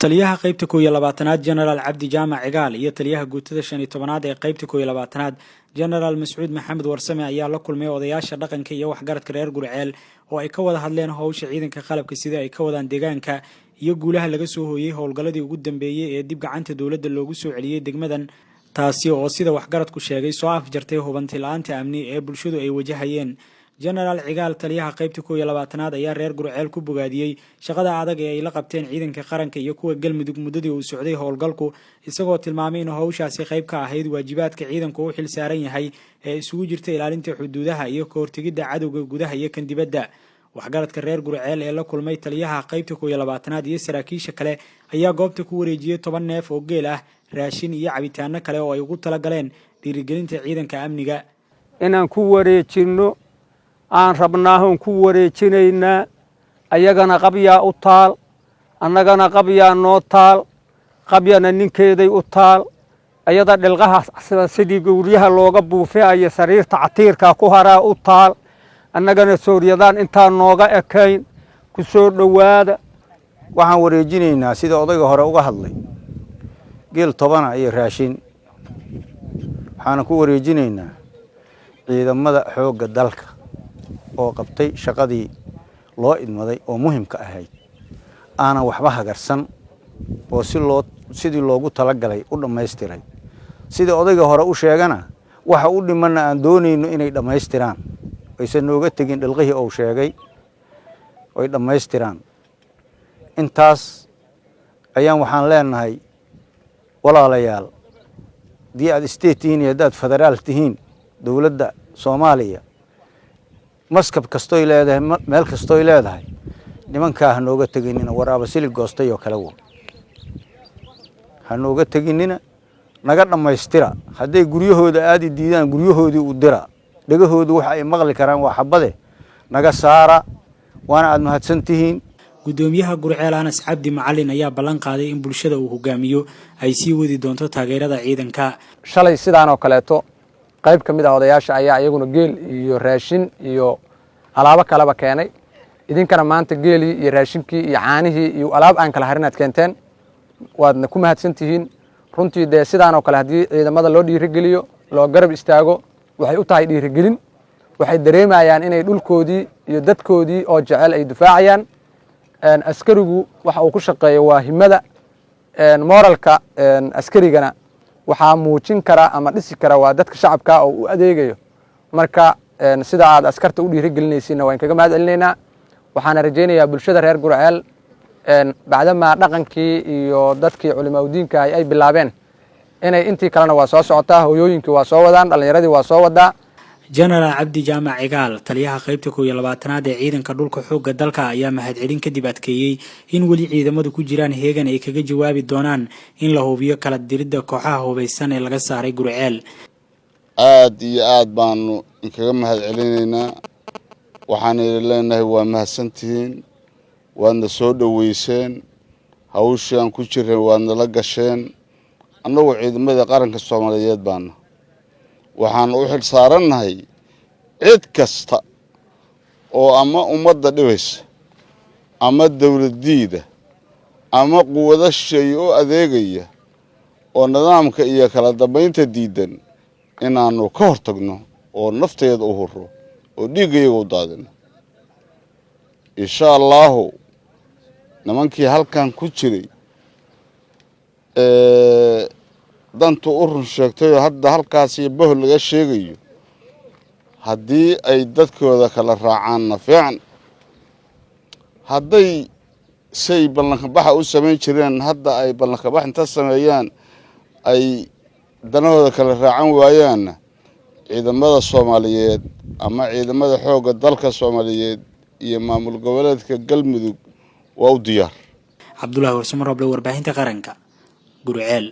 taliyaha qaybta 12aad General Cabdi Jaamac Cigaal iyo taliyaha guutada 15aad ee qaybta 12aad General Mas'uud Maxamed Warsame ayaa la kulmay odayaasha dhaqanka iyo waxgaradka reer Gurceel oo ay ka wada hadleen hawsha ciidanka qalabka sida ay ka wadaan deegaanka iyo guulaha laga soo hooyay howlgaladii ugu dambeeyay ee dib gacanta dawladda loogu soo celiyay degmadan taasi oo sida waxgaradku sheegay soo afjartay hubanti la'aanta amni ee bulshadu ay wajahayeen General Cigaal taliyaha qaybta 12aad ayaa reer Gurceel ku bogaadiyay shaqada adag ee ay la qabteen ciidanka qaranka iyo kuwa galmudug muddadii uu socday howlgalku isagoo tilmaamay in hawshaasi qayb ka ahayd waajibaadka ciidanku u xil saaran yahay ee isugu jirta ilaalinta xuduudaha iyo ka hortagidda cadawga gudaha iyo kan dibadda waxgaradka reer Gurceel ee la kulmay taliyaha qaybta 12aad iyo saraakiisha kale ayaa goobta ku wareejiyay 10 neef oo geel ah raashin iyo cabitaano kale oo ay ugu tala galeen dhiirigelinta ciidanka amniga inaan ku wareejino aan rabnaahoon ku wareejinaynaa ayagana qabyaa u taal annagana qabyaa noo taal qabyana ninkeeday u taal ayada dhilqaha sidii gowriyaha looga buufinayo sariirta catiirka ku haraa u taal annagana sooriyadaan intaan nooga ekayn ku soo dhowaada waxaan wareejinaynaa sida odayga hore uga hadlay geel 10 iyo raashin waxaan ku wareejinaynaa ciidamada xoogga dalka oo qabtay shaqadii loo idmaday oo muhiimka ahayd aana waxba hagarsan oo sidii loogu tala galay u dhameystiray sida odayga hore u sheegana waxa u dhimanna aan doonayno inay dhameystiraan aysan nooga tagin dhilqihii uu sheegay oo dhameystiraan intaas ayaan waxaan leenahay walaalayaal dii aad state tihiin iyo dad federaal tihiin dawladda Soomaaliya maskab kasto ay leedahay meel kasto ay leedahay nimanka ha nooga taginina waraaba silig goostay oo kala wada ha nooga taginina naga dhameystira haday guryahooda aadi diidaan guryahoodii u dira dhagahoodu waxa ay maqli karaan waa xabade naga saara waana aad mahadsantihiin gudoomiyaha Gurceel Anas Cabdi Macallin ayaa ballan qaaday in bulshada uu hogaamiyo ay sii wadi doonto taageerada ciidanka shalay sidaan oo kaleeto qayb kamid ah odayaasha ayaa iyaguna geel iyo raashin iyo alaabo kala keenay idinkana maanta geeli iyo raashinkii iyo caanihii iyo alaab aan kala harinaad keenteen waadna ku mahadsantihiin runtii de sidaan oo kale hadii ciidamada loo dhiirigeliyo loo garab istaago waxay u tahay dhiirigelin waxay dareemayaan inay dhulkoodii iyo dadkoodii oo jecel ay difaacayaan askarigu waxa uu ku shaqeeyo waa himada moralka askarigana waxa muujin kara ama dhisi kara waa dadka shacabka oo u adeegayo marka sida aad askarta u dhiirigelinaysiina waan kaga mahad celinaynaa waxaan rajaynayaa bulshada reer Gurceel bacdama dhaqankii iyo dadkii culimada ay bilaabeen inay intii kalena waa soo socotaa hooyooyinkii waa soo wadaan dhalinyaradii waa soo wadaa General Cabdi Jaamac Cigaal taliyaha qaybta 12aad ee ciidanka dhulka xoogga dalka ayaa mahad celin kadib adkeeyay in wali ciidamadu ku jiraan heegan ay kaga jawaabi doonaan in la hubiyo kala diridda kooxaha hubeysan ee laga saaray Gurceel aad iyo aad baanu kaga mahad celinaynaa waxaan leenahay waa mahadsantihiin waana soo dhaweyseen hawshan ku jireen waana la gasheen annagu ciidamada qaranka Soomaaliyeed baana waxaan u xil saaranahay cid kasta oo ama ummadda dhibaysa ama dawladdiida ama quwada shay oo adeegaya oo nidaamka iyo kala dambeynta diidan inaanu ka hortagno oo nafteeda u huro oo dhiigayga u daadino insha Allah nimankii halkan ku jiray dantu u run sheegtay hadda halkaas iyo bohol laga sheegayo hadii ay dadkooda kala raacaan fiican haday say ballanka baxa u sameyn jireen hadda ay ballanka bax inta sameeyaan ay danahooda kala raacan waayaan ciidamada Soomaaliyeed ama ciidamada xoogga dalka Soomaaliyeed iyo maamul goboleedka Galmudug waa u diyaar Cabdullaahi Warsamo Roble warbaahinta qaranka Gurceel